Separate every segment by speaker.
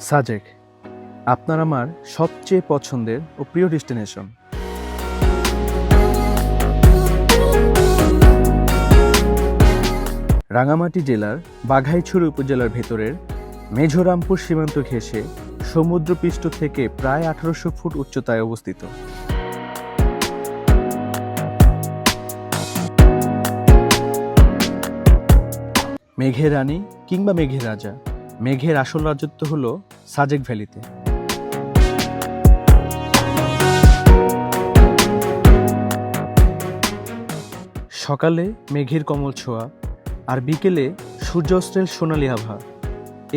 Speaker 1: সাজেক আপনার আমার সবচেয়ে পছন্দের ও প্রিয় ডেস্টিনেশন। রাঙামাটি জেলার বাঘাইছড়ি উপজেলার ভেতরের মেঝোরামপুর সীমান্ত ঘেঁষে সমুদ্রপৃষ্ঠ থেকে প্রায় 1800 ফুট উচ্চতায় অবস্থিত। মেঘের রানী কিংবা মেঘের রাজা, মেঘের আসল রাজত্ব হলো সাজেক ভ্যালিতে। সকালে মেঘের কমল ছোঁয়া আর বিকেলে সূর্যাস্তের সোনালি আভা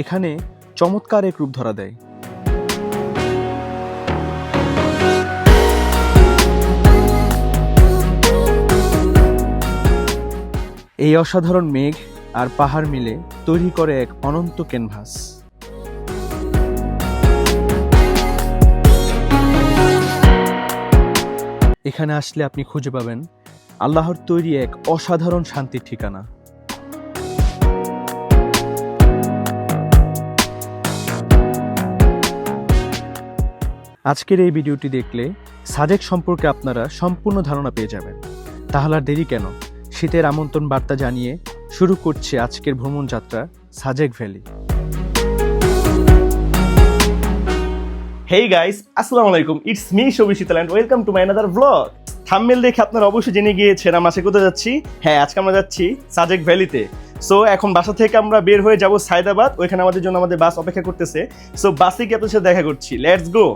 Speaker 1: এখানে চমৎকার এক রূপ ধরা দেয়। এই অসাধারণ মেঘ আর পাহাড় মিলে তৈরি করে এক অনন্ত ক্যানভাস। এখানে আসলে আপনি খুঁজে পাবেন আল্লাহর তৈরি এক অসাধারণ শান্তির ঠিকানা। আজকের এই ভিডিওটি দেখলে সাজেক সম্পর্কে আপনারা সম্পূর্ণ ধারণা পেয়ে যাবেন। তাহলে আর দেরি কেন, শীতের আমন্ত্রণ বার্তা জানিয়ে শুরু করছে আজকের ভ্রমণ যাত্রা সাজেক ভ্যালি।
Speaker 2: হেই গাইস, আসসালামু আলাইকুম। It's me Shovi Shital and welcome to my another blog. Thumbnail দেখে আপনারা অবশ্যই জেনে গিয়েছেন আমরা আজকে কোথায় যাচ্ছি। হ্যাঁ, আজকে আমরা যাচ্ছি সাজেক ভ্যালিতে। সো এখন বাসা থেকে আমরা বের হয়ে যাব সায়দাবাদ, ওইখানে আমাদের জন্য আমাদের বাস অপেক্ষা করতেছে। সো বাসে কি আপনাদের সাথে দেখা করছি, let's go.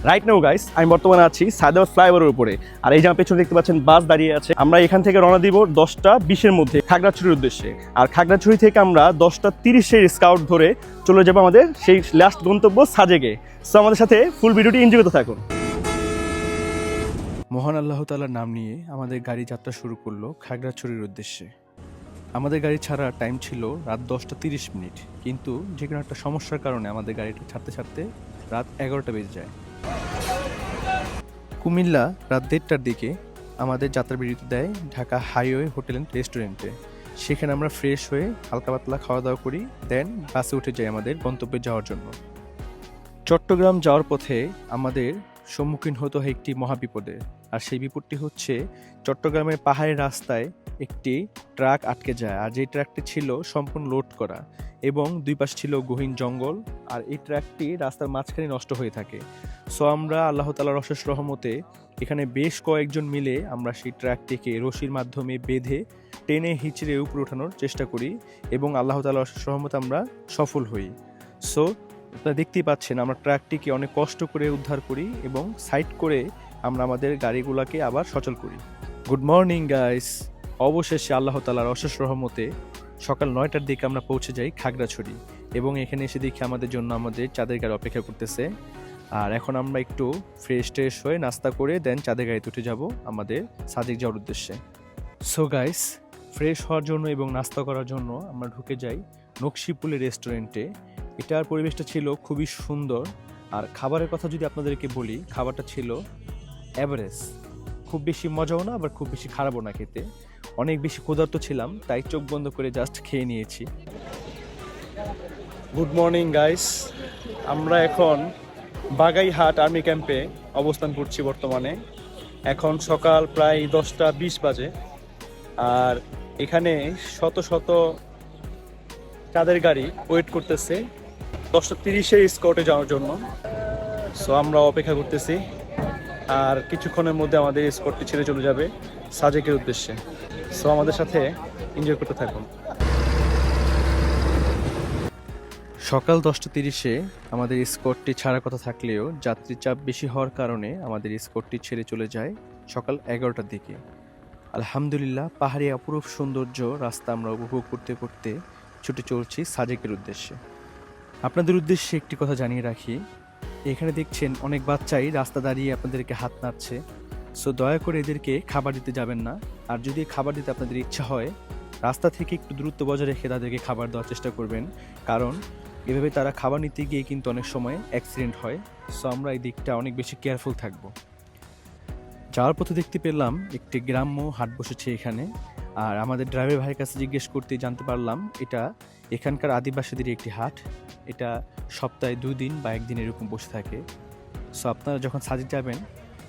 Speaker 2: Right now guys, আমি বর্তমানে আছি সায়দাবাদ ফ্লাইওভারের উপরে, আর এই যে আমার পেছনে দেখতে পাচ্ছেন বাস দাঁড়িয়ে আছে। আমরা এখান থেকে রওনা দিব 10টা20-এর মধ্যে খাগড়াছড়ির উদ্দেশ্যে, আর খাগড়াছড়ি থেকে আমরা 10টা30-এর স্কাউট ধরে চলে যাবো আমাদের সেই লাস্ট গন্তব্য সাজেকে। সো আমাদের সাথে ফুল ভিডিওটি এনজয় করতে থাকুন।
Speaker 1: মহান আল্লাহ তাআলার নাম নিয়ে আমাদের গাড়ি যাত্রা শুরু করলো খাগড়াছড়ির উদ্দেশ্যে। আমাদের গাড়ি ছাড়ার টাইম ছিল রাত 10টা30 কিন্তু যে কোনো একটা সমস্যার কারণে আমাদের গাড়িটা ছাড়তে ছাড়তে রাত 11টা বেজে যায়। কুমিল্লা রাত 1:30টার দিকে আমাদের যাত্রা বিরতি দেয় ঢাকা হাইওয়ে হোটেল অ্যান্ড রেস্টুরেন্টে। সেখানে আমরা ফ্রেশ হয়ে হালকা পাতলা খাওয়া দাওয়া করি, দেন বাসে উঠে যাই আমাদের গন্তব্যে যাওয়ার জন্য। চট্টগ্রাম যাওয়ার পথে আমাদের সম্মুখীন হতে হয় একটি মহাবিপদের, আর সেই বিপদটি হচ্ছে চট্টগ্রামের পাহাড়ের রাস্তায় একটি ট্রাক আটকে যায়, আর যে ট্রাকটি ছিল সম্পূর্ণ লোড করা এবং দুই পাশ ছিল গহীন জঙ্গল, আর এই ট্রাকটি রাস্তার মাঝখানে নষ্ট হয়ে থাকে। সো আমরা আল্লাহ তাআলার অশেষ রহমতে এখানে বেশ কয়েকজন মিলে আমরা সেই ট্রাকটিকে রশির মাধ্যমে বেঁধে টেনে হিচড়ে উপরে ওঠানোর চেষ্টা করি এবং আল্লাহ তাআলার অশেষ রহমতে আমরা সফল হই। সো আপনারা দেখতেই পাচ্ছেন আমরা ট্রাকটিকে অনেক কষ্ট করে উদ্ধার করি এবং সাইড করে আমরা আমাদের গাড়িগুলোকে আবার সচল করি। গুড মর্নিং গাইস, অবশেষে আল্লাহ তাআলার অশেষ রহমতে সকাল 9টার দিকে আমরা পৌঁছে যাই খাগড়াছড়ি এবং এখানে এসে দেখি আমাদের জন্য আমাদের চাঁদের গাড়ি অপেক্ষা করতেছে। আর এখন আমরা একটু ফ্রেশ হয়ে নাস্তা করে দেন চাঁদের গাড়িতে উঠে যাব আমাদের সাজেক যাওয়ার উদ্দেশ্যে। সো গাইস, ফ্রেশ হওয়ার জন্য এবং নাস্তা করার জন্য আমরা ঢুকে যাই নকশিপুলের রেস্টুরেন্টে। এটার পরিবেশটা ছিল খুবই সুন্দর, আর খাবারের কথা যদি আপনাদেরকে বলি, খাবারটা ছিল এভারেজ, খুব বেশি মজাও না আবার খুব বেশি খারাপও না খেতে। অনেক বেশি ক্ষুধার্ত ছিলাম, তাই চোখ বন্ধ করে জাস্ট খেয়ে নিয়েছি। গুড মর্নিং গাইস, আমরা এখন বাগাইহাট আর্মি ক্যাম্পে অবস্থান করছি বর্তমানে। এখন সকাল প্রায় 10টা20 বাজে, আর এখানে শত শত চাঁদের গাড়ি ওয়েট করতেছে 10টা30-এর স্কটে যাওয়ার জন্য। সো আমরা অপেক্ষা করতেছি, আর কিছুক্ষণের মধ্যে আমাদের স্কটটি ছেড়ে চলে যাবে সাজেকের উদ্দেশ্যে। সো আমাদের সাথে এনজয় করতে থাকুন। সকাল 10টা30-এ আমাদের স্কটটি ছাড়ার কথা থাকলেও যাত্রীর চাপ বেশি হওয়ার কারণে আমাদের স্কটটি ছেড়ে চলে যায় সকাল 11টার দিকে। আলহামদুলিল্লাহ, পাহাড়ি অপরূপ সৌন্দর্য রাস্তা আমরা উপভোগ করতে করতে ছুটে চলছি সাজেকের উদ্দেশ্যে। আপনাদের উদ্দেশ্যে একটি কথা জানিয়ে রাখি, এখানে দেখছেন অনেক বাচ্চাই রাস্তা দাঁড়িয়ে আপনাদেরকে হাত নাড়ছে। সো দয়া করে এদেরকে খাবার দিতে যাবেন না, আর যদি খাবার দিতে আপনাদের ইচ্ছা হয় রাস্তা থেকে একটু দূরত্ব বজায় রেখে তাদেরকে খাবার দেওয়ার চেষ্টা করবেন, কারণ এভাবে তারা খাবার নিতে গিয়ে কিন্তু অনেক সময় অ্যাক্সিডেন্ট হয়। সো আমরা এই দিকটা অনেক বেশি কেয়ারফুল থাকব। যাওয়ার পথে দেখতে পেলাম একটি গ্রাম্য হাট বসেছে এখানে, আর আমাদের ড্রাইভার ভাইয়ের কাছে জিজ্ঞেস করতে জানতে পারলাম এটা এখানকার আদিবাসীদের একটি হাট। এটা সপ্তাহে 2 দিন বা 1 দিন এরকম বসে থাকে। সো আপনারা যখন সাজেক যাবেন,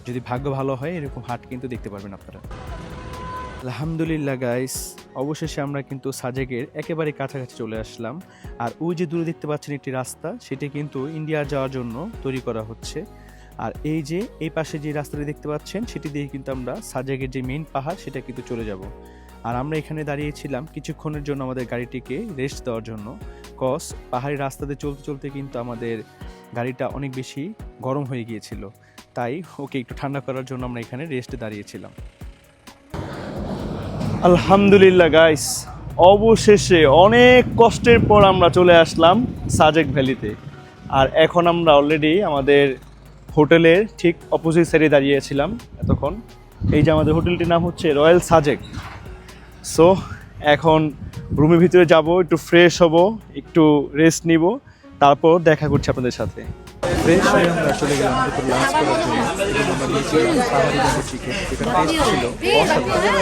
Speaker 1: যদি ভাগ্য ভালো হয় এরকম হাট কিন্তু দেখতে পারবেন আপনারা। আলহামদুলিল্লাহ গাইস, অবশেষে আমরা কিন্তু সাজেকের একেবারে কাছাকাছি চলে আসলাম। আর ওই যে দূরে দেখতে পাচ্ছেন একটি রাস্তা, সেটা কিন্তু ইন্ডিয়া যাওয়ার জন্য তৈরি করা হচ্ছে। আর এই যে এই পাশে যে রাস্তাটি দেখতে পাচ্ছেন, সেটি দিয়ে কিন্তু আমরা সাজেকের যে মেইন পাহাড় সেটা কিন্তু চলে যাব। আর আমরা এখানে দাঁড়িয়েছিলাম কিছুক্ষণের জন্য আমাদের গাড়িটিকে রেস্ট দেওয়ার জন্য। কজ পাহাড়ি রাস্তাতে চলতে চলতে কিন্তু আমাদের গাড়িটা অনেক বেশি গরম হয়ে গিয়েছিল, তাই ওকে একটু ঠান্ডা করার জন্য আমরা এখানে রেস্টে দাঁড়িয়েছিলাম।
Speaker 2: আলহামদুলিল্লাহ গাইস, অবশেষে অনেক কষ্টের পর আমরা চলে আসলাম সাজেক ভ্যালিতে। আর এখন আমরা অলরেডি আমাদের হোটেলের ঠিক অপোজিট সাইডে দাঁড়িয়েছিলাম এতক্ষণ। এই যে আমাদের হোটেলটির নাম হচ্ছে রয়্যাল সাজেক। সো এখন রুমের ভিতরে যাব, একটু ফ্রেশ হব, একটু রেস্ট নিব, তারপর দেখা করছি আপনাদের সাথে।
Speaker 1: ফ্রেশ হয়ে আমরা চলে গেলাম দুপুর লাঞ্চ করার জন্য। এবং আমরা নিয়েছিলাম পাহাড়ি ব্যাম্বু চিকেন, যেটা টেস্ট ছিল অসাধারণ।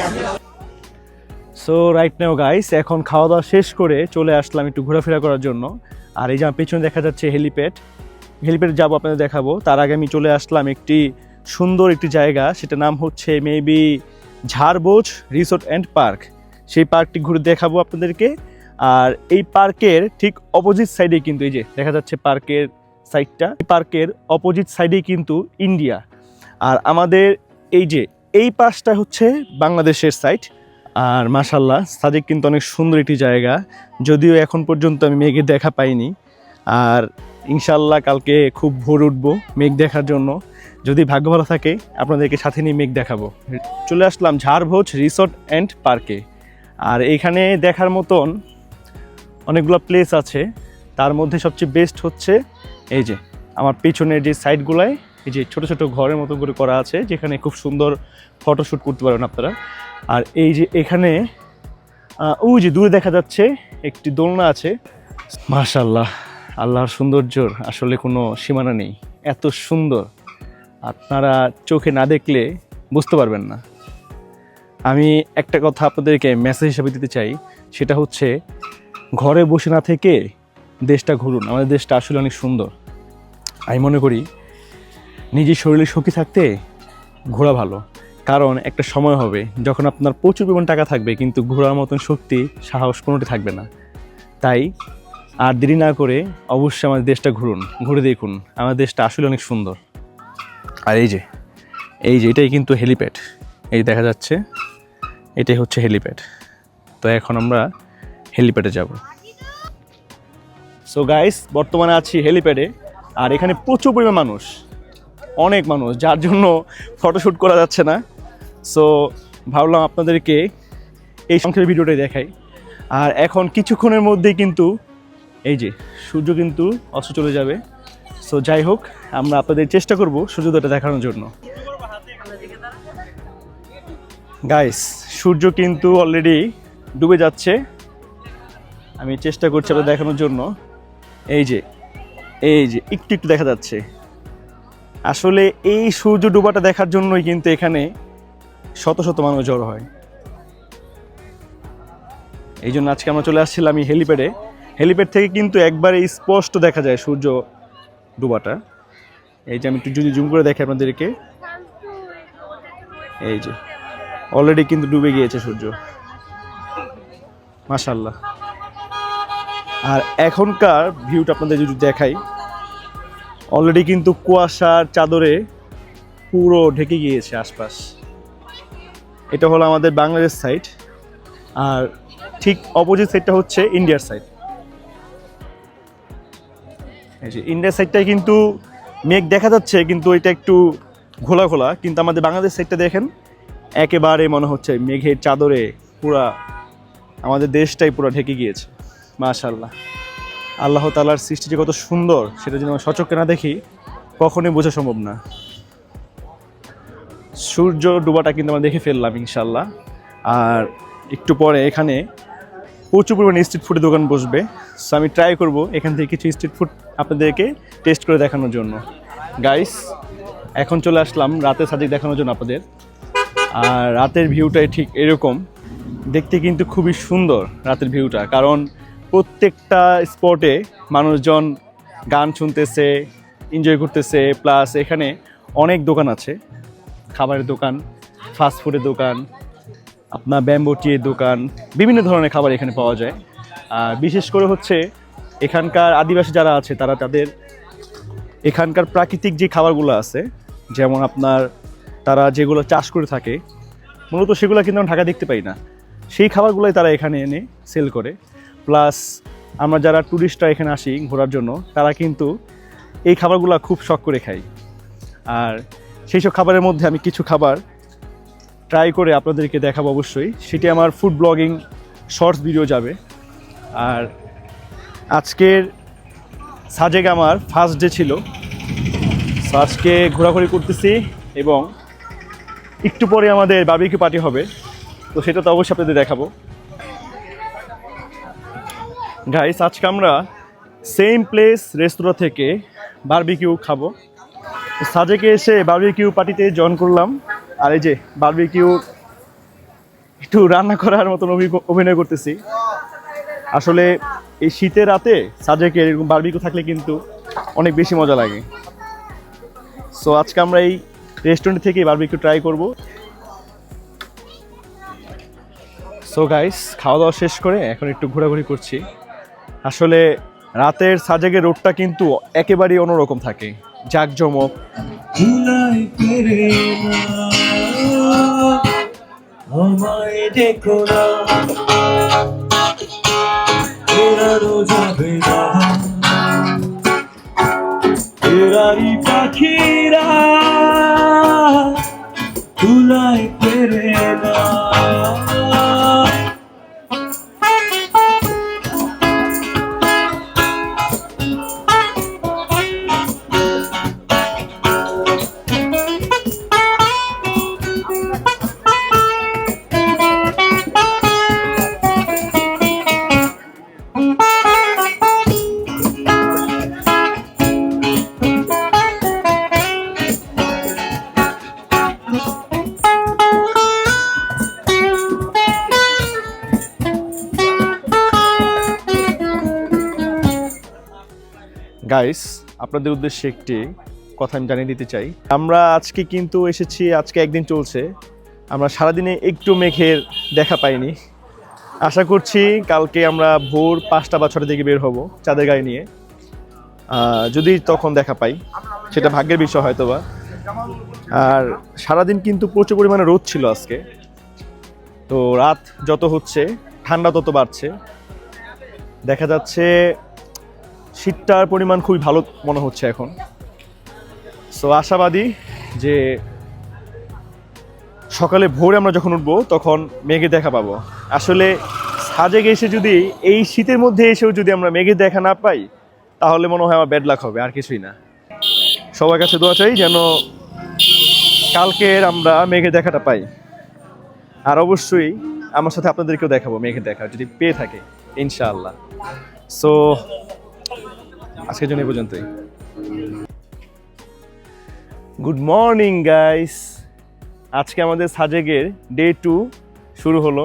Speaker 2: সো রাইট নাও গাইস, এখন খাওয়া দাওয়া শেষ করে চলে আসলাম একটু ঘোরাফেরা করার জন্য। আর এই যে আমার পেছনে দেখা যাচ্ছে হেলিপ্যাড, হেলিপ্যাডে যাবো, আপনাদের দেখাবো। তার আগে আমি চলে আসলাম একটি সুন্দর একটি জায়গা, সেটা নাম হচ্ছে মেবি ঝাড়বোঝ রিসোর্ট অ্যান্ড পার্ক। সেই পার্কটি ঘুরে দেখাবো আপনাদেরকে। আর এই পার্কের ঠিক অপোজিট সাইডে কিন্তু এই যে দেখা যাচ্ছে পার্কের সাইডটা, পার্কের অপোজিট সাইডেই কিন্তু ইন্ডিয়া। আর আমাদের এই পাশটা হচ্ছে বাংলাদেশের সাইড। আর মাশাল্লাহ সাজেক কিন্তু অনেক সুন্দর একটি জায়গা, যদিও এখন পর্যন্ত আমি মেঘের দেখা পাইনি। আর ইনশাল্লাহ কালকে খুব ভোর উঠবো মেঘ দেখার জন্য, যদি ভাগ্য ভালো থাকে আপনাদেরকে সাথে নিয়ে মেঘ দেখাবো। চলে আসলাম ঝাড়ভোজ রিসোর্ট অ্যান্ড পার্কে। আর এইখানে দেখার মতন অনেকগুলো প্লেস আছে, তার মধ্যে সবচেয়ে বেস্ট হচ্ছে এই যে আমার পেছনের যে সাইডগুলায় এই যে ছোট ছোট ঘরের মতো করে করা আছে, যেখানে খুব সুন্দর ফটোশ্যুট করতে পারবেন আপনারা। আর এই যে এখানে ওই যে দূরে দেখা যাচ্ছে একটি দোলনা আছে। মাশাআল্লাহ, আল্লাহর সৌন্দর্যর আসলে কোনো সীমানা নেই, এত সুন্দর আপনারা চোখে না দেখলে বুঝতে পারবেন না। আমি একটা কথা আপনাদেরকে মেসেজ হিসেবে দিতে চাই, সেটা হচ্ছে ঘরে বসে না থেকে দেশটা ঘুরুন। আমাদের দেশটা আসলে অনেক সুন্দর। আমি মনে করি নিজের শরীরে শক্তি থাকতে ঘোরা ভালো, কারণ একটা সময় হবে যখন আপনার প্রচুর পরিমাণ টাকা থাকবে কিন্তু ঘোরার মতন শক্তি সাহস কোনোটি থাকবে না। তাই আর দেরি না করে অবশ্যই আমাদের দেশটা ঘুরুন, ঘুরে দেখুন, আমাদের দেশটা আসলে অনেক সুন্দর। আর এই যে এটাই কিন্তু হেলিপ্যাড, এই দেখা যাচ্ছে এটাই হচ্ছে হেলিপ্যাড। তো এখন আমরা হেলিপ্যাডে যাব। সো গাইস, বর্তমানে আছি হেলিপ্যাডে। আর এখানে প্রচুর পরিমাণ মানুষ, অনেক মানুষ, যার জন্য ফটোশ্যুট করা যাচ্ছে না। সো ভাবলাম আপনাদেরকে এই সংক্ষেপে ভিডিওটাই দেখাই। আর এখন কিছুক্ষণের মধ্যেই কিন্তু এই যে সূর্য কিন্তু অস্ত চলে যাবে। সো যাই হোক, আমরা আপনাদের চেষ্টা করব সূর্যোদয়টা দেখানোর জন্য। গাইস, সূর্য কিন্তু অলরেডি ডুবে যাচ্ছে। আমি চেষ্টা করছি আপনাদের দেখানোর জন্য। এই যে একটু একটু দেখা যাচ্ছে। আসলে এই সূর্য ডুবাটা দেখার জন্যই কিন্তু এখানে শত শত মানুষ জড়ো হয়। এই জন্য আজকে আমরা চলে আসছিলাম এই হেলিপ্যাডে। হেলিপ্যাড থেকে কিন্তু একবারে স্পষ্ট দেখা যায় সূর্য ডুবাটা। এই যে আমি একটু যদি জুম করে দেখি আপনাদেরকে, এই যে অলরেডি কিন্তু ডুবে গিয়েছে সূর্য, মাশাআল্লাহ। আর এখনকার ভিউটা আপনাদের যদি দেখাই, অলরেডি কিন্তু কুয়াশার চাদরে পুরো ঢেকে গিয়েছে আশপাশ। এটা হলো আমাদের বাংলাদেশ সাইড, আর ঠিক অপোজিট সাইডটা হচ্ছে ইন্ডিয়ার সাইড। এই যে ইন্ডিয়ার সাইডটায় কিন্তু মেঘ দেখা যাচ্ছে, কিন্তু এটা একটু ঘোলা ঘোলা, কিন্তু আমাদের বাংলাদেশ সাইডটা দেখেন একেবারে মনে হচ্ছে মেঘের চাদরে পুরা আমাদের দেশটাই পুরো ঢেকে গিয়েছে। মাশাআল্লাহ, আল্লাহ তাআলার সৃষ্টি যে কত সুন্দর সেটা যদি আমরা সচক্ষে না দেখি কখনোই বোঝা সম্ভব না। সূর্য ডুবাটা কিন্তু আমরা দেখে ফেললাম ইনশাল্লাহ। আর একটু পরে এখানে প্রচুর পরিমাণে স্ট্রিট ফুডের দোকান বসবে। সো আমি ট্রাই করব এখান থেকে কিছু স্ট্রিট ফুড আপনাদেরকে টেস্ট করে দেখানোর জন্য। গাইস, এখন চলে আসলাম রাতের সাজেক দেখানোর জন্য আপনাদের। আর রাতের ভিউটাই ঠিক এরকম, দেখতে কিন্তু খুবই সুন্দর রাতের ভিউটা, কারণ প্রত্যেকটা স্পটে মানুষজন গান শুনতেছে, এনজয় করতেছে, প্লাস এখানে অনেক দোকান আছে, খাবারের দোকান, ফাস্টফুডের দোকান, আপনার ব্যাম্বো টিয়ের দোকান, বিভিন্ন ধরনের খাবার এখানে পাওয়া যায়। আর বিশেষ করে হচ্ছে এখানকার আদিবাসী যারা আছে তারা তাদের এখানকার প্রাকৃতিক যে খাবারগুলো আছে, যেমন আপনার তারা যেগুলো চাষ করে থাকে মূলত সেগুলো কিন্তু আমরা ঢাকা দেখতে পাই না, সেই খাবারগুলোই তারা এখানে এনে সেল করে। প্লাস আমরা যারা ট্যুরিস্টরা এখানে আসি ঘোরার জন্য তারা কিন্তু এই খাবারগুলো খুব শখ করে খাই। আর সেই সব খাবারের মধ্যে আমি কিছু খাবার ট্রাই করে আপনাদেরকে দেখাবো অবশ্যই, সেটি আমার ফুড ব্লগিং শর্টস ভিডিও যাবে। আর আজকের সাজেক আমার ফার্স্ট ডে ছিল, সো আজকে ঘোরাঘুরি করতেছি এবং একটু পরে আমাদের বারবিকিউ পার্টি হবে, তো সেটা তো অবশ্যই আপনাদের দেখাবো। গাইস, আজকে আমরা সেম প্লেস রেস্তোরাঁ থেকে বারবিকিউ খাবো। সাজেকে এসে বারবিকিউ পার্টিতে জয়েন করলাম। আর এই যে বারবিকিউ একটু রান্না করার মতন অভিনয় করতেছি। আসলে এই শীতের রাতে সাজেকে এরকম বারবিকিউ থাকলে কিন্তু অনেক বেশি মজা লাগে। সো আজকে আমরা এই রেস্টুরেন্ট থেকে বারবিকিউ ট্রাই করব। সো গাইস, খাওয়া দাওয়া শেষ করে এখন একটু ঘোরাঘুরি করছি। আসলে রাতের সাজেকের রোডটা কিন্তু একেবারেই অন্যরকম থাকে, জাঁকজমক।
Speaker 3: পাখিরা তুলাই ফেরে না।
Speaker 2: গাইস, আপনাদের উদ্দেশ্যে একটি কথা আমি জানিয়ে দিতে চাই। আমরা আজকে কিন্তু এসেছি, আজকে একদিন চলছে, আমরা সারাদিনে একটু মেঘের দেখা পাইনি। আশা করছি কালকে আমরা ভোর 5টা বা 6টার দিকে বের হব চাঁদের গাড়ি নিয়ে, যদি তখন দেখা পাই, সেটা ভাগ্যের বিষয় হয়তোবা। আর সারাদিন কিন্তু প্রচুর পরিমাণে রোদ ছিল আজকে, তো রাত যত হচ্ছে ঠান্ডা তত বাড়ছে। দেখা যাচ্ছে শীতটার পরিমাণ খুবই ভালো মনে হচ্ছে এখন। সো আশাবাদী যে সকালে ভোরে আমরা যখন উঠবো তখন মেঘে দেখা পাবো। আসলে সাজেক এসে যদি এই শীতের মধ্যে এসেও যদি আমরা মেঘে দেখা না পাই তাহলে মনে হয় আমার ব্যাড লাক হবে, আর কিছুই না। সবার কাছে দোয়া চাই যেন কালকের আমরা মেঘে দেখাটা পাই। আর অবশ্যই আমার সাথে আপনাদেরকেও দেখাবো মেঘে দেখা যদি পেয়ে থাকে ইনশাআল্লাহ। সো আজকের জন্য এই পর্যন্তই। গুড মর্নিং গাইস, আজকে আমাদের সাজেকের ডে 2 শুরু হলো।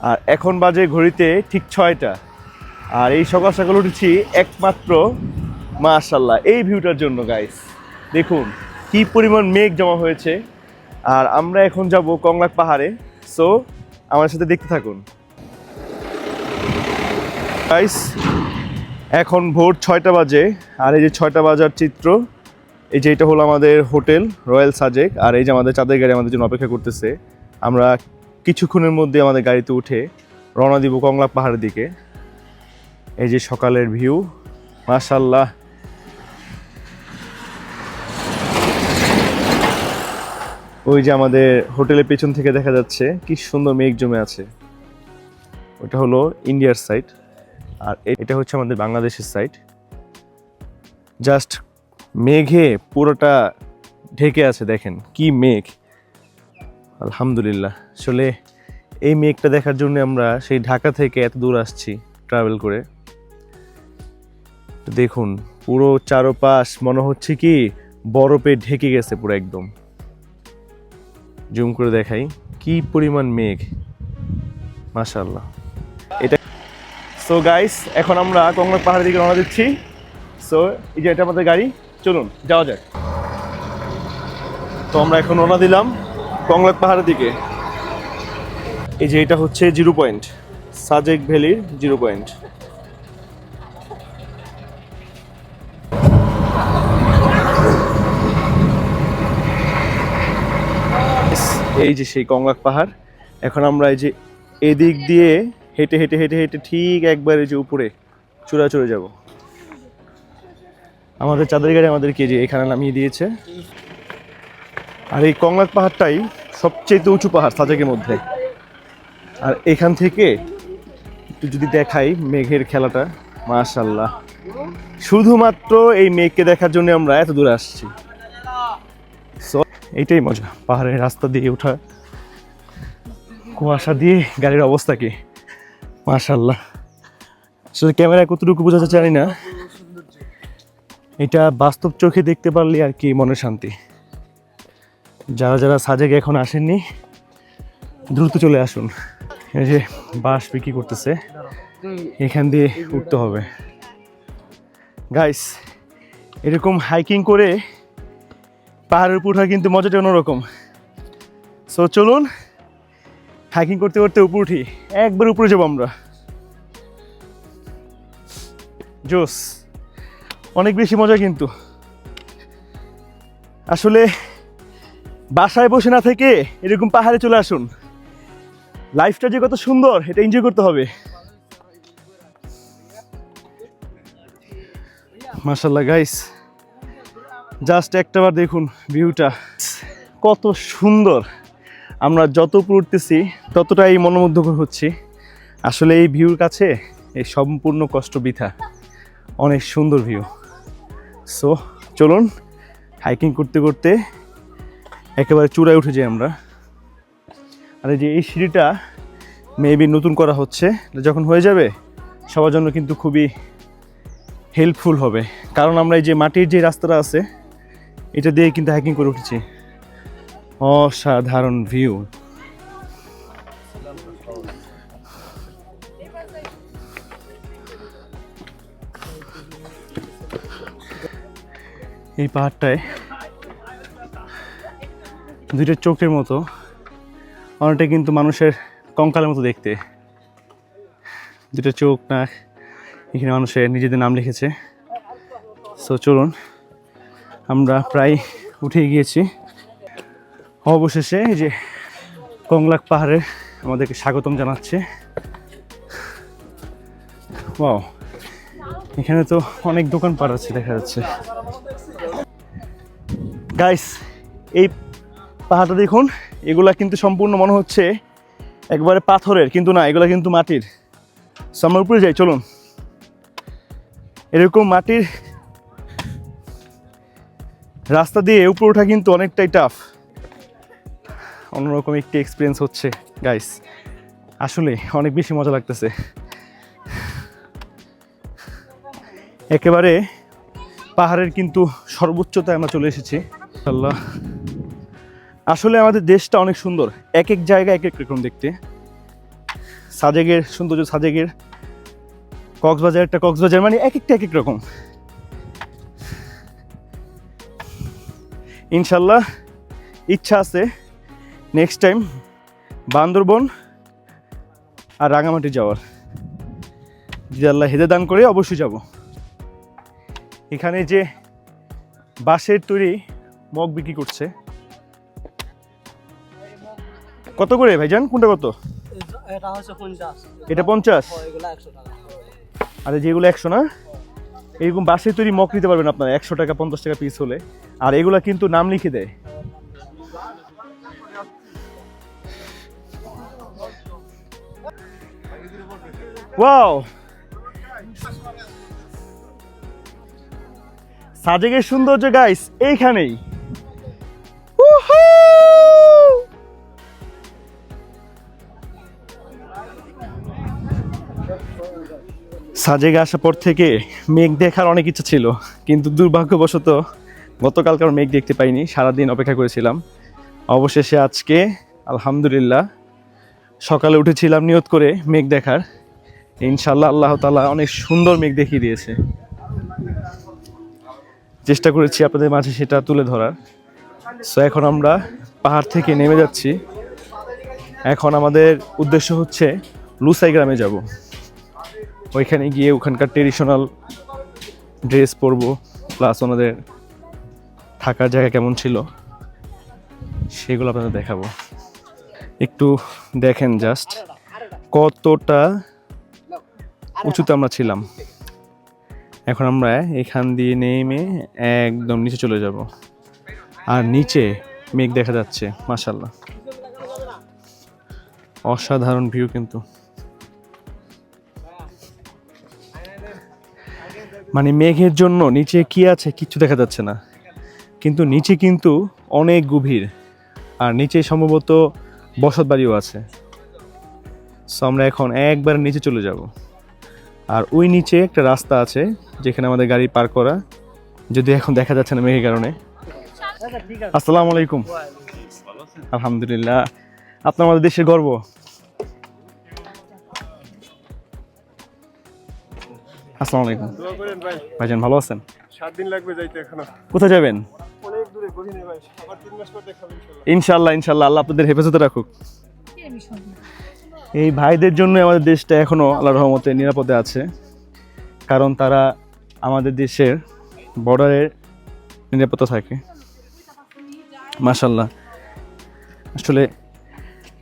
Speaker 2: আর এখন বাজে ঘড়িতে ঠিক 6টা। আর এই সকাল সকাল উঠেছি একমাত্র মাশাআল্লাহ এই ভিউটার জন্য। গাইস দেখুন কি পরিমাণ মেঘ জমা হয়েছে। আর আমরা এখন যাব কংলাক পাহাড়ে, সো আমার সাথে দেখতে থাকুন। গাইস এখন ভোর 6টা বাজে, আর এই যে 6টা বাজার চিত্র, এই যে এটা হলো আমাদের হোটেল রয়্যাল সাজেক। আর এই যে আমাদের চাঁদের গাড়ি আমাদের জন্য অপেক্ষা করতেছে। আমরা কিছুক্ষণের মধ্যে আমাদের গাড়িতে উঠে রওনা দিব কংলাক পাহাড়ের দিকে। এই যে সকালের ভিউ, মাশাআল্লাহ। ওই যে আমাদের হোটেলের পেছন থেকে দেখা যাচ্ছে কি সুন্দর মেঘ জমে আছে, ওটা হলো ইন্ডিয়ার সাইড, আর এটা হচ্ছে আমাদের বাংলাদেশের সাইড। জাস্ট মেঘে পুরোটা ঢেকে আছে, দেখেন কি মেঘ। আলহামদুলিল্লাহ, আসলে এই মেঘটা দেখার জন্য আমরা সেই ঢাকা থেকে এত দূর আসছি ট্রাভেল করে। তো দেখুন পুরো চারপাশ মনে হচ্ছে কি বরফে ঢেকে গেছে পুরো একদম। জুম করে দেখাই কি পরিমাণ মেঘ, মাশাআল্লাহ। এটা সো গাইস, এখন আমরা কংলাক পাহাড়ের দিকে রওনা দিচ্ছি। সো এই যে এটা আমাদের গাড়ি, চলুন যাওয়া যাক। তো আমরা এখন রওনা দিলাম কংলাক পাহাড়ের দিকে। এই যে এটা হচ্ছে 0 পয়েন্ট, সাজেক ভ্যালির 0 পয়েন্ট। এই যে সেই কংলাক পাহাড়। এখন আমরা এই যে এদিক দিয়ে হেঁটে হেঁটে হেঁটে হেঁটে ঠিক একবারে যে উপরে চূড়া চড়ে যাব। আমাদের চাঁদের গাড়ি আমাদেরকে যে এখানে নামিয়ে দিয়েছে। আর এই কংলাক পাহাড়টাই সবচেয়ে উঁচু পাহাড় সাজেকের মধ্যে। আর এখান থেকে একটু যদি দেখাই মেঘের খেলাটা, মাশাআল্লাহ, শুধুমাত্র এই মেঘকে দেখার জন্য আমরা এত দূরে আসছি। সো এইটাই মজা, পাহাড়ের রাস্তা দিয়ে ওঠা, কুয়াশা দিয়ে গাড়ির অবস্থা কি, মাশাআল্লাহ। আসলে ক্যামেরায় কতটুকু বোঝাতে জানি না, এটা বাস্তব চোখে দেখতে পারলে আর কি মনের শান্তি। যারা যারা সাজেক এখন আসেননি দ্রুত চলে আসুন। এই যে বাঁশ বিক্রি করতেছে, এখান দিয়ে উঠতে হবে। গাইস, এরকম হাইকিং করে পাহাড়ের উপর ওঠা কিন্তু মজাটা অন্যরকম। সো চলুন হাইকিং করতে করতে উপর উঠি, একবার উপরে যাবো আমরা। জোস, অনেক বেশি মজা কিন্তু। আসলে বাসায় বসে না থেকে এরকম পাহাড়ে চলে আসুন, লাইফটা যে কত সুন্দর এটা এনজয় করতে হবে। মাশাআল্লাহ গাইস, জাস্ট একটাবার দেখুন ভিউটা কত সুন্দর। আমরা যত উপরে উঠতেছি ততটাই মনোমুগ্ধকর হচ্ছি। আসলে এই ভিউর কাছে এই সম্পূর্ণ কষ্ট বৃথা, অনেক সুন্দর ভিউ। সো চলুন হাইকিং করতে করতে একেবারে চূড়ায় উঠে যাই আমরা। আর এই যে এই সিঁড়িটা মেবি নতুন করা হচ্ছে, যখন হয়ে যাবে সবার জন্য কিন্তু খুবই হেল্পফুল হবে। কারণ আমরা এই যে মাটির যে রাস্তাটা আছে এটা দিয়ে কিন্তু হাইকিং করে উঠেছি। অসাধারণ ভিউ। এই পাহাড়টায় দুইটা চোখের মতো, অনেকটা কিন্তু মানুষের কঙ্কালের মতো দেখতে। দুটো চোখ, নাক, এখানে মানুষের নিজেদের নাম লিখেছে। সো চলুন, আমরা প্রায় উঠে গিয়েছি। অবশেষে এই যে কংলাক পাহাড়ে আমাদেরকে স্বাগতম জানাচ্ছে। ওয়াও, এখানে তো অনেক দোকানপাট আছে দেখা যাচ্ছে। গাইস, এই পাহাড়টা দেখুন, এগুলা কিন্তু সম্পূর্ণ মনে হচ্ছে একবারে পাথরের, কিন্তু না, এগুলা কিন্তু মাটির। সো আমরা উপরে যাই, চলুন। এরকম মাটির রাস্তা দিয়ে উপরে ওঠা কিন্তু অনেকটাই টাফ, অন্যরকম একটি এক্সপিরিয়েন্স হচ্ছে গাইস। আসলে অনেক বেশি মজা লাগতেছে। একেবারে পাহাড়ের কিন্তু সর্বোচ্চতায় আমরা চলে এসেছি। আল্লাহ, আসলে আমাদের দেশটা অনেক সুন্দর, এক এক জায়গায় এক এক রকম দেখতে। সাজেকের সৌন্দর্য সাজেকের, কক্সবাজারটা কক্সবাজার, মানে এক একটা এক এক রকম। ইনশাল্লাহ ইচ্ছা আছে নেক্সট টাইম বান্দরবন আর রাঙামাটি যাওয়ার। যদি আল্লাহ হেদায়েত দান করে অবশ্যই যাব। এখানে যে বাঁশের তৈরি মগ বিক্রি করছে, কত করে ভাইজান? কোনটা কত?
Speaker 4: এটা হচ্ছে 50।
Speaker 2: এটা 50,
Speaker 4: এগুলো 100 টাকা।
Speaker 2: আর যেগুলো 100 না, এরকম বাঁশের তৈরি মগ নিতে পারবেন আপনারা 100 টাকা 50 টাকা পিস হলে। আর এগুলা কিন্তু নাম লিখে দেয়। ওয়াও, সাজেকের সৌন্দর্য গাইস এইখানেই। সাজেক আসার পর থেকে মেঘ দেখার অনেক ইচ্ছা ছিল, কিন্তু দুর্ভাগ্যবশত গতকালকার মেঘ দেখতে পাইনি। সারাদিন অপেক্ষা করেছিলাম, অবশেষে আজকে আলহামদুলিল্লাহ সকালে উঠেছিলাম নিয়ত করে মেঘ দেখার, ইনশাল্লাহ আল্লাহ তাআলা অনেক সুন্দর মেঘ দেখিয়ে দিয়েছে। চেষ্টা করেছি আপনাদের মাঝে সেটা তুলে ধরার। সো এখন আমরা পাহাড় থেকে নেমে যাচ্ছি। এখন আমাদের উদ্দেশ্য হচ্ছে লুসাই গ্রামে যাব। ওইখানে গিয়ে ওখানকার ট্রেডিশনাল ড্রেস পরবো, প্লাস ওনাদের থাকার জায়গা কেমন ছিল সেগুলো আপনাদের দেখাবো। একটু দেখেন জাস্ট কতটা উঁচুতে আমরা ছিলাম। এখন আমরা এখান দিয়ে নেমে একদম নিচে চলে যাব, আর নিচে মেঘ দেখা যাচ্ছে। মাশাআল্লাহ, অসাধারণ ভিউ। কিন্তু মানে মেঘের জন্য নিচে কি আছে কিচ্ছু দেখা যাচ্ছে না, কিন্তু নিচে কিন্তু অনেক গভীর, আর নিচে সম্ভবত বসত বাড়িও আছে। সো আমরা এখন একবার নিচে চলে যাব, আর ওই নিচে একটা রাস্তা আছে যেখানে আমাদের গাড়ি পার্ক করা, যদি এখন দেখা যাচ্ছে না মেঘের কারণে। আসসালামু আলাইকুম। আলহামদুলিল্লাহ। আপনার আমাদের দেশের গর্ব। আসসালামু আলাইকুম। ভাইজান ভালো আছেন?
Speaker 5: 7 দিন লাগবে যাইতে এখনো।
Speaker 2: কোথায় যাবেন?
Speaker 5: অনেক দূরে গহিনে ভাই। আবার 3 মাস পর দেখাবো ইনশাআল্লাহ।
Speaker 2: ইনশাআল্লাহ ইনশাআল্লাহ, আল্লাহ আপনাদের হেফাজতে রাখুক। এই ভাইদের জন্য আমাদের দেশটা এখনো আল্লাহর রহমতে নিরাপদে আছে, কারণ তারা আমাদের দেশের বর্ডারের নিরাপত্তা থাকে। মাশাআল্লাহ, আসলে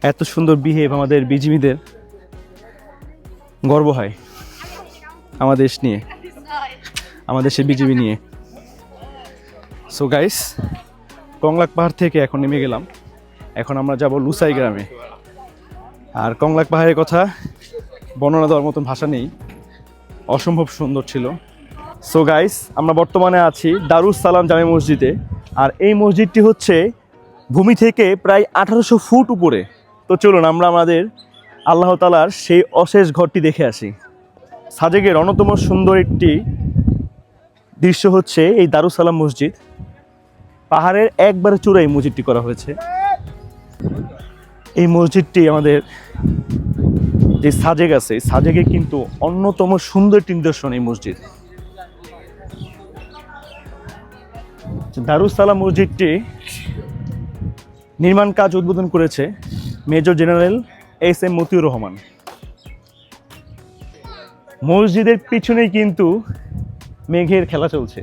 Speaker 2: এত সুন্দর বিহেভ আমাদের বিজিবিদের, গর্ব হয় আমাদের দেশ নিয়ে, আমাদের দেশের বিজিবি নিয়ে। সো গাইস, কংলাক পাহাড় থেকে এখন নেমে গেলাম। এখন আমরা যাব লুসাই গ্রামে। আর কংলাক পাহাড়ের কথা বর্ণনা দেওয়ার মতন ভাষা নেই, অসম্ভব সুন্দর ছিল। সো গাইস, আমরা বর্তমানে আছি দারুস সালাম জামে মসজিদে, আর এই মসজিদটি হচ্ছে ভূমি থেকে প্রায় 1800 ফুট উপরে। তো চলুন আমরা আমাদের আল্লাহ তাআলার সেই অশেষ ঘরটি দেখে আসি। সাজেকের অন্যতম সুন্দর একটি দৃশ্য হচ্ছে এই দারুস সালাম মসজিদ। পাহাড়ের একবারে চূড়ায় মসজিদটি করা হয়েছে। এই মসজিদটি আমাদের যে সাজেক আছে, সাজেকে কিন্তু অন্যতম সুন্দর একটি নিদর্শন এই মসজিদ। দারুস সালাম মসজিদটি নির্মাণ কাজ উদ্বোধন করেছে major general S M. Motiur Rahman. মসজিদের পিছনেই কিন্তু মেঘের খেলা চলছে।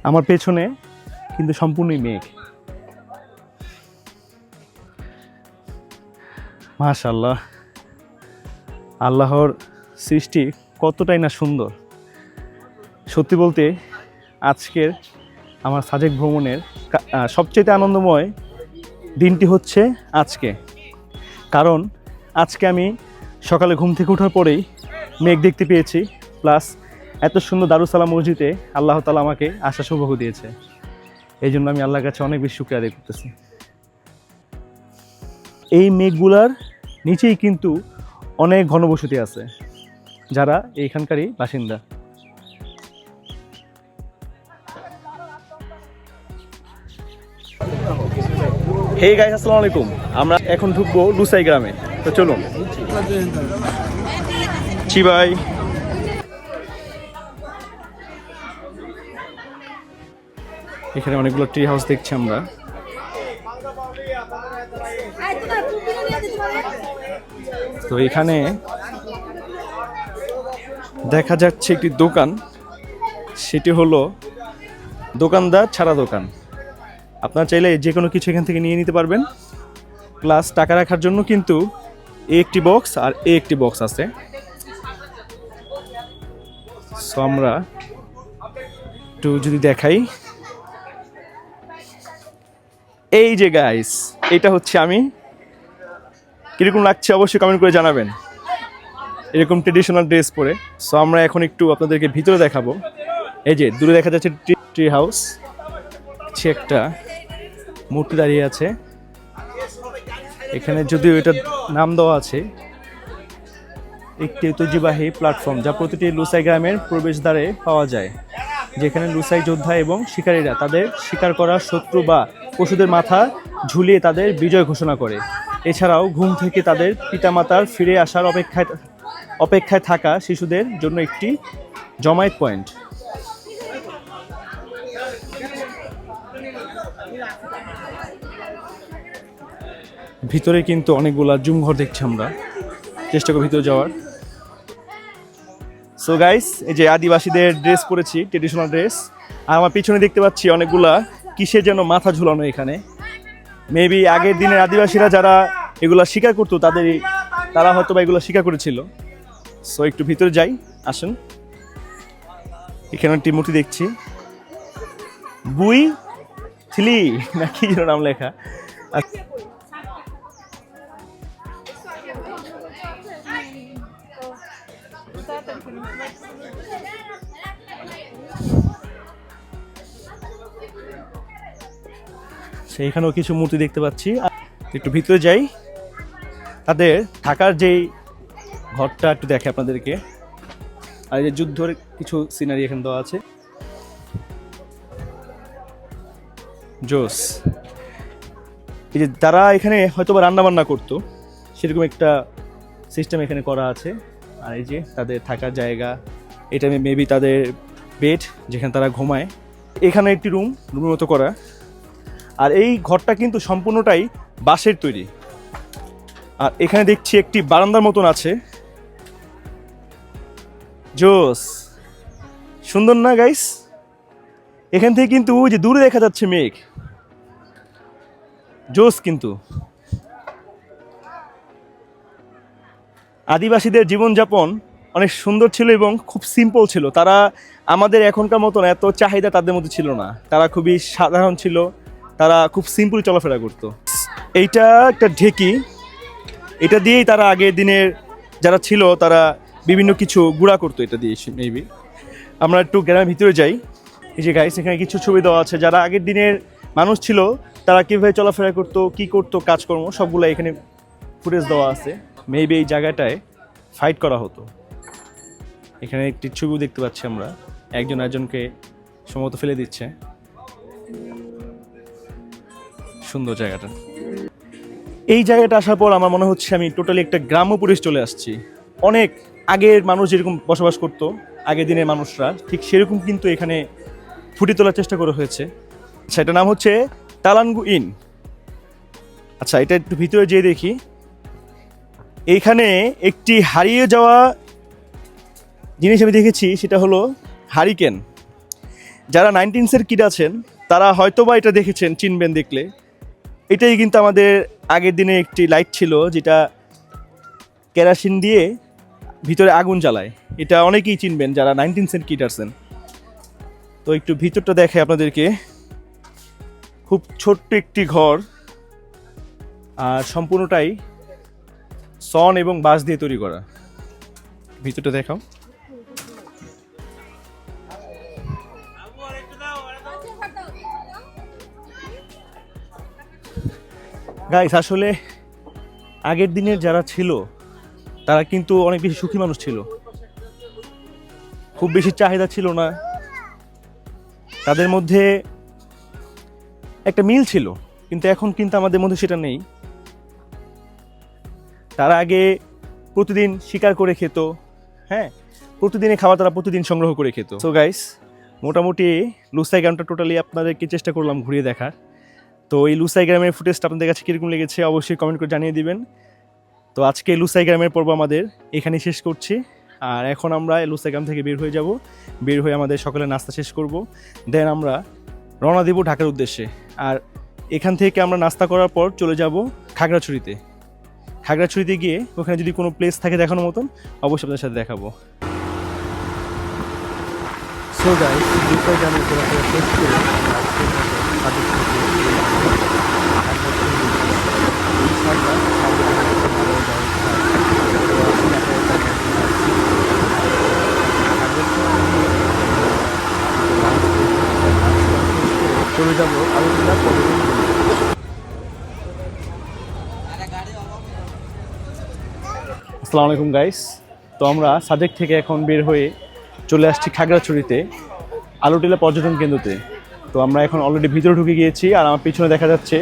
Speaker 2: আমার পেছনে কিন্তু সম্পূর্ণই মেঘ। মাশাআল্লাহ, আল্লাহর সৃষ্টি কতটাই না সুন্দর। সত্যি বলতে আজকের আমার সাজেক ভ্রমণের সবচেয়ে আনন্দময় দিনটি হচ্ছে আজকে, কারণ আজকে আমি সকালে ঘুম থেকে ওঠার পরেই মেঘ দেখতে পেয়েছি, প্লাস এত সুন্দর দারুস সালাম মসজিদে আল্লাহ তাআলা আমাকে আসার সৌভাগ্য দিয়েছে। এই জন্য আমি আল্লাহর কাছে অনেক বেশি শুকরিয়া আদায় করতেছি। এই মেঘগুলার নিচেই কিন্তু অনেক ঘনবসতি আছে, যারা এইখানকারই বাসিন্দা। হে গাইস, আসসালামু আলাইকুম। আমরা এখন ঢুকবো লুসাই গ্রামে, তো চলুন। জি ভাই। এখানে অনেকগুলো ট্রি হাউস দেখছি আমরা। তো এখানে দেখা যাচ্ছে একটি দোকান, সেটি হলো দোকানদার ছাড়া দোকান। আপনারা চাইলে যে কোনো কিছু এখান থেকে নিয়ে নিতে পারবেন, প্লাস টাকা রাখার জন্য কিন্তু একটি বক্স আর একটি বক্স আছে। সো আমরা একটু যদি দেখাই, এই যে গাইস, এটা হচ্ছে আমি। কিরকম লাগছে অবশ্যই কমেন্ট করে জানাবেন, এরকম ট্রেডিশনাল ড্রেস পরে। সো আমরা এখন একটু আপনাদেরকে ভিতরে দেখাবো। এই যে দূরে দেখা যাচ্ছে ট্রি হাউস, একটা মূর্তি দাঁড়িয়ে আছে এখানে, যদিও এটার নাম দেওয়া আছে একটি ঐতিহ্যবাহী প্ল্যাটফর্ম, যা প্রতিটি লুসাই গ্রামের প্রবেশদ্বারে পাওয়া যায়, যেখানে লুসাই যোদ্ধা এবং শিকারীরা তাদের শিকার করা শত্রু বা পশুদের মাথা ঝুলিয়ে তাদের বিজয় ঘোষণা করে। এছাড়াও ঘুম থেকে তাদের পিতামাতার ফিরে আসার অপেক্ষায় থাকা শিশুদের জন্য একটি জমায়েত পয়েন্ট। ভিতরে কিন্তু অনেকগুলা জুম ঘর দেখছি আমরা, চেষ্টা করি ভিতরে যাওয়ার। সো গাইস, এই যে আদিবাসীদের ড্রেস পরেছি, ট্রেডিশনাল ড্রেস, আর আমার পিছনে দেখতে পাচ্ছি অনেকগুলা কিসের যেন মাথা ঝুলানো এখানে। মেবি আগের দিনের আদিবাসীরা যারা এগুলা শিকার করতো তারা হয়তো বা এগুলো শিকার করেছিল। সো একটু ভিতরে যাই, আসেন। এখানে একটি মূর্তি দেখছি, বুই থিলি না কি যেন নাম লেখা। সেইখানেও কিছু মূর্তি দেখতে পাচ্ছি। একটু ভিতরে যাই, তাদের থাকার যেই ঘরটা একটু দেখে আপনাদেরকে। আর এই যে যুদ্ধের কিছু সিনারি এখানে দেওয়া আছে, জোস। এই যে তারা এখানে হয়তো বা রান্না বান্না করতো, সেরকম একটা সিস্টেম এখানে করা আছে। আর এই যে তাদের থাকার জায়গা, এটা মেবি তাদের বেড, যেখানে তারা ঘুমায়। এখানে একটি রুমের মতো করা। আর এই ঘরটা কিন্তু সম্পূর্ণটাই বাঁশের তৈরি। আর এখানে দেখছি একটি বারান্দার মতন আছে, জোস, সুন্দর না গাইস? এখান থেকে কিন্তু ওই যে দূরে দেখা যাচ্ছে মেঘ, জোস। কিন্তু আদিবাসীদের জীবনযাপন অনেক সুন্দর ছিল এবং খুব সিম্পল ছিল। তারা আমাদের এখনকার মতন এত চাহিদা তাদের মধ্যে ছিল না। তারা খুবই সাধারণ ছিল, তারা খুব সিম্পল চলাফেরা করতো। এইটা একটা ঢেকি, এটা দিয়েই তারা আগের দিনের যারা ছিল তারা বিভিন্ন কিছু গুঁড়া করতো এটা দিয়ে মেবি। আমরা একটু গ্রামের ভিতরে যাই। এই যে গাইস, এখানে কিছু ছবি দেওয়া আছে, যারা আগের দিনের মানুষ ছিল তারা কীভাবে চলাফেরা করতো, কী করতো, কাজকর্ম সবগুলো এখানে ফুটেজ দেওয়া আছে। মেবি এই জায়গাটায় ফাইট করা হতো। এখানে একটি ছবিও দেখতে পাচ্ছি আমরা, একজনকে সম্ভবত ফেলে দিচ্ছে। সুন্দর জায়গাটা। এই জায়গাটা আসার পর আমার মনে হচ্ছে আমি টোটালি একটা গ্রাম্য পরিবেশ চলে আসছি। অনেক আগের মানুষ যেরকম বসবাস করতো, আগের দিনের মানুষরা, ঠিক সেরকম কিন্তু এখানে ফুটিয়ে তোলার চেষ্টা করা হয়েছে। আচ্ছা, এটার নাম হচ্ছে তালানগু ইন। আচ্ছা, এটা একটু ভিতরে যেয়ে দেখি। এইখানে একটি হারিয়ে যাওয়া জিনিস আমি দেখেছি, সেটা হলো হারিকেন। যারা 1900s কিড আছেন তারা হয়তো বা এটা দেখেছেন, চিনবেন দেখলে। এটাই কিন্তু আমাদের আগের দিনে একটি লাইট ছিল, যেটা কেরোসিন দিয়ে ভিতরে আগুন জ্বালায়। এটা অনেকেই চিনবেন যারা 1900s কিড আছেন। তো একটু ভিতরটা দেখে আপনাদেরকে। খুব ছোট্ট একটি ঘর, আর সম্পূর্ণটাই সন এবং বাঁশ দিয়ে তৈরি করা। ভিতরটা দেখাও। গাইস, আসলে আগের দিনের যারা ছিল তারা কিন্তু অনেক বেশি সুখী মানুষ ছিল, খুব বেশি চাহিদা ছিল না, তাদের মধ্যে একটা মিল ছিল। কিন্তু এখন কিন্তু আমাদের মধ্যে সেটা নেই। তারা আগে প্রতিদিন শিকার করে খেত, হ্যাঁ, প্রতিদিনের খাবার তারা প্রতিদিন সংগ্রহ করে খেত। সো গাইস, মোটামুটি লুসাই গ্রামটা টোটালি আপনাদেরকে চেষ্টা করলাম ঘুরিয়ে দেখার। তো এই লুসাই গ্রামের ফুটেজটা আপনাদের কাছে কীরকম লেগেছে অবশ্যই কমেন্ট করে জানিয়ে দিবেন। তো আজকে লুসাই গ্রামের পর্ব আমাদের এখানেই শেষ করছি। আর এখন আমরা লুসাই গ্রাম থেকে বের হয়ে যাব, বের হয়ে আমাদের সকালে নাস্তা শেষ করব, দেন আমরা রওনা দেব ঢাকার উদ্দেশ্যে। আর এখান থেকে আমরা নাস্তা করার পর চলে যাব খাগড়াছড়িতে। খাগড়াছড়িতে গিয়ে ওখানে যদি কোনো প্লেস থাকে দেখানোর মতন, অবশ্যই আপনাদের সাথে দেখাবো। সো গাইস, লুসাই গ্রামের ঘোরাফেরা শেষ করে চলে যাবো আলুটিলা পর্যটন কেন্দ্রে। আসসালামু আলাইকুম গাইস। তো আমরা সাজেক থেকে এখন বের হয়ে চলে আসছি খাগড়াছড়িতে আলুটিলা পর্যটন কেন্দ্রতে। তো আমরা এখন অলরেডি ভিতরে ঢুকে গিয়েছি, আর আমার পিছনে দেখা যাচ্ছে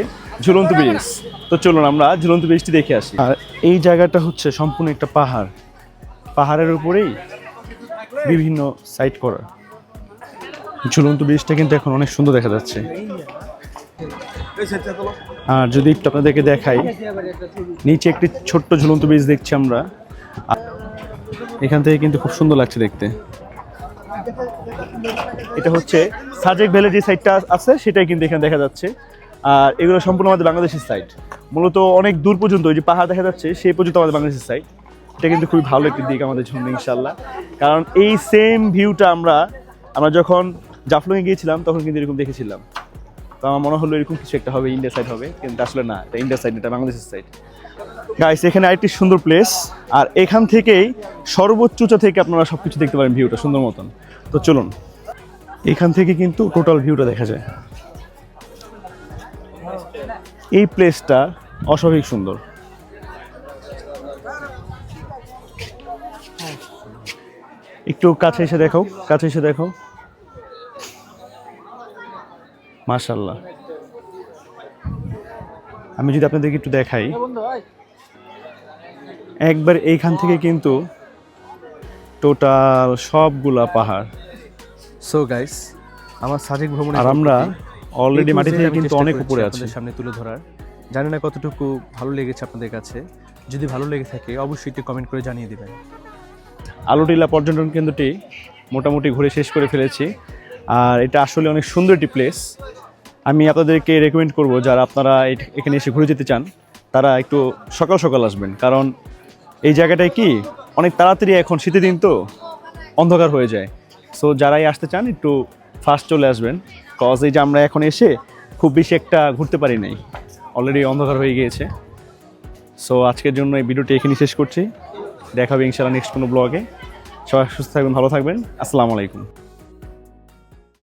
Speaker 2: ঝুলন্ত ব্রিজ। তো চলুন আমরা ঝুলন্ত ব্রিজটি দেখে আসি। আর এই জায়গাটা হচ্ছে সম্পূর্ণ একটা পাহাড়, পাহাড়ের উপরেই বিভিন্ন সাইট করা। ঝুলন্ত ব্রিজটা কিন্তু এখন অনেক সুন্দর দেখা যাচ্ছে। আর যদি একটু আপনাদেরকে দেখাই, নিচে একটি ছোট্ট ঝুলন্ত ব্রিজ দেখছি আমরা। এখান থেকে কিন্তু খুব সুন্দর লাগছে দেখতে। এটা হচ্ছে সাজেক ভ্যালি যে সাইডটা আছে সেটাই কিন্তু এখানে দেখা যাচ্ছে। আর এগুলো সম্পূর্ণ আমাদের বাংলাদেশের সাইড, মূলত অনেক দূর পর্যন্ত ওই যে পাহাড় দেখা যাচ্ছে সেই পর্যন্ত আমাদের বাংলাদেশের সাইড। এটা কিন্তু খুবই ভালো একটি দিক আমাদের জন্য ইনশাল্লাহ, কারণ এই সেম ভিউটা আমরা যখন জাফলংয়ে গিয়েছিলাম তখন কিন্তু এরকম দেখেছিলাম। তো আমার মনে হলো এরকম কিছু একটা হবে, ইন্ডিয়া সাইড হবে, কিন্তু আসলে না, এটা ইন্ডিয়া সাইড, এটা বাংলাদেশের সাইড। গাইস, এখানে আরেকটি সুন্দর প্লেস, আর এখান থেকেই সর্বোচ্চ উঁচা থেকে আপনারা সবকিছু দেখতে পারেন, ভিউটা সুন্দর মতন। তো চলুন, এখান থেকে কিন্তু টোটাল ভিউটা দেখা যায়। এই প্লেসটা অস্বাভাবিক সুন্দর। একটু কাছে এসে দেখো, কাছে এসে দেখো, মাশাআল্লাহ। আমি যদি আপনাদেরকে একটু দেখাই, একবার এইখান থেকে কিন্তু টোটাল সবগুলা পাহাড়।
Speaker 1: সো গাইস, আমার সাজেক ভ্রমণে
Speaker 2: আর আমরা অলরেডি মাটি থেকে কিন্তু অনেক উপরে আছি।
Speaker 1: সামনে তুলে ধরার, জানি না কতটুকু ভালো লেগেছে আপনাদের কাছে। যদি ভালো লেগে থাকে অবশ্যই একটু কমেন্ট করে জানিয়ে দিবেন।
Speaker 2: আলুটিলা পর্যটন কেন্দ্রটি মোটামুটি ঘুরে শেষ করে ফেলেছি, আর এটা আসলে অনেক সুন্দর একটি প্লেস। আমি আপনাদেরকে রেকমেন্ড করব, যারা আপনারা এখানে এসে ঘুরে যেতে চান তারা একটু সকাল সকাল আসবেন, কারণ এই জায়গাটায় কি অনেক তাড়াতাড়ি, এখন শীতের দিন তো অন্ধকার হয়ে যায়। সো যারাই আসতে চান একটু ফাস্ট চলে আসবেন, কজ এই যে আমরা এখন এসে খুব বেশি একটা ঘুরতে পারি নাই, অলরেডি অন্ধকার হয়ে গিয়েছে। সো আজকের জন্য এই ভিডিওটি এখানেই শেষ করছি। দেখা হবে ইনশাআল্লাহ নেক্সট কোনো ব্লগে। সবাই সুস্থ থাকবেন, ভালো থাকবেন। আসসালামু আলাইকুম।